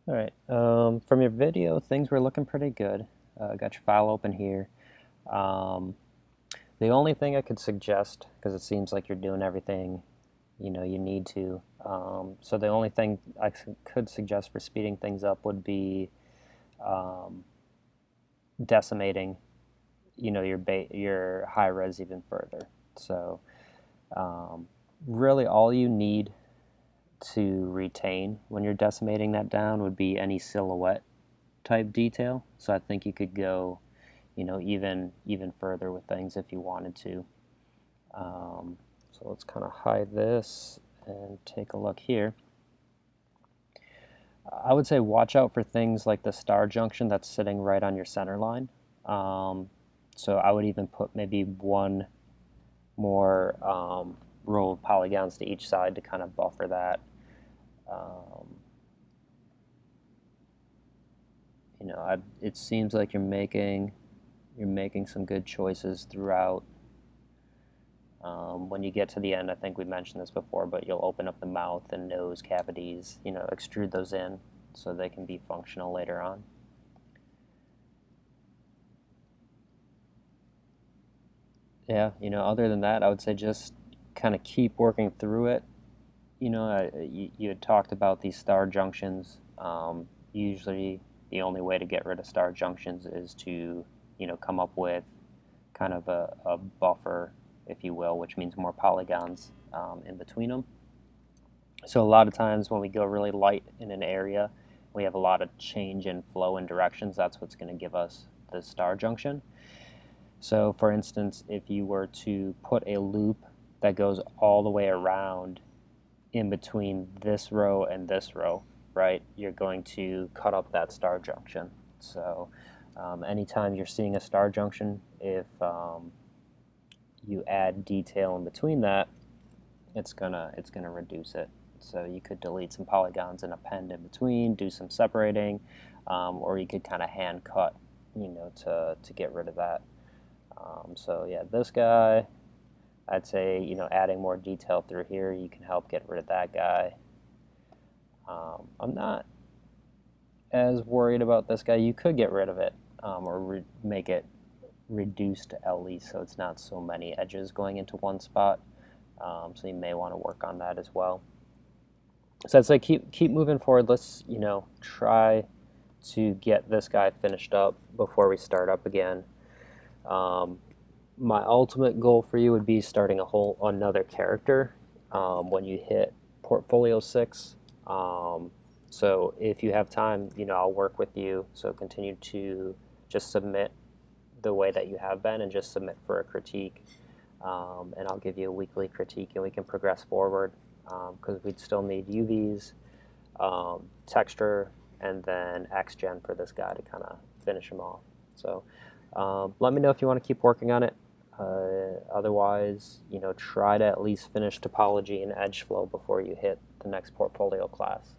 All right. From your video, things were looking pretty good. Got your file open here. Um, the only thing I could suggest, because it seems like you're doing everything you need to. So the only thing could suggest for speeding things up would be um, decimating, your high res even further. So um, really, all you need to retain when you're decimating that down would be any silhouette type detail. So I think you could go, even further with things if you wanted to. So let's kind of hide this and take a look here. I would say watch out for things like the star junction that's sitting right on your center line. So I would even put maybe one more row of polygons to each side to kind of buffer that. Um, it seems like you're making some good choices throughout. When you get to the end, I think we mentioned this before, but you'll open up the mouth and nose cavities, extrude those in so they can be functional later on. Yeah, other than that, I would say just kind of keep working through it. You had talked about these star junctions. Usually, the only way to get rid of star junctions is to, come up with kind of a buffer, if you will, which means more polygons in between them. So a lot of times when we go really light in an area, we have a lot of change in flow and directions. That's what's going to give us the star junction. So for instance, if you were to put a loop that goes all the way around in between this row and this row, right, you're going to cut up that star junction. So anytime you're seeing a star junction, if you add detail in between that, it's gonna reduce it. So you could delete some polygons and append in between, do some separating, or you could kind of hand cut, to get rid of that. So yeah, this guy, I'd say, adding more detail through here, you can help get rid of that guy. I'm not as worried about this guy. You could get rid of it, or make it reduced at least, so it's not so many edges going into one spot. So you may want to work on that as well. So I'd say keep moving forward. Let's try to get this guy finished up before we start up again. Um, my ultimate goal for you would be starting a whole another character when you hit portfolio 6. So if you have time, I'll work with you. So continue to just submit the way that you have been and just submit for a critique. And I'll give you a weekly critique and we can progress forward because we'd still need UVs, texture, and then XGen for this guy to kind of finish him off. So let me know if you want to keep working on it. Otherwise, try to at least finish topology and edge flow before you hit the next portfolio class.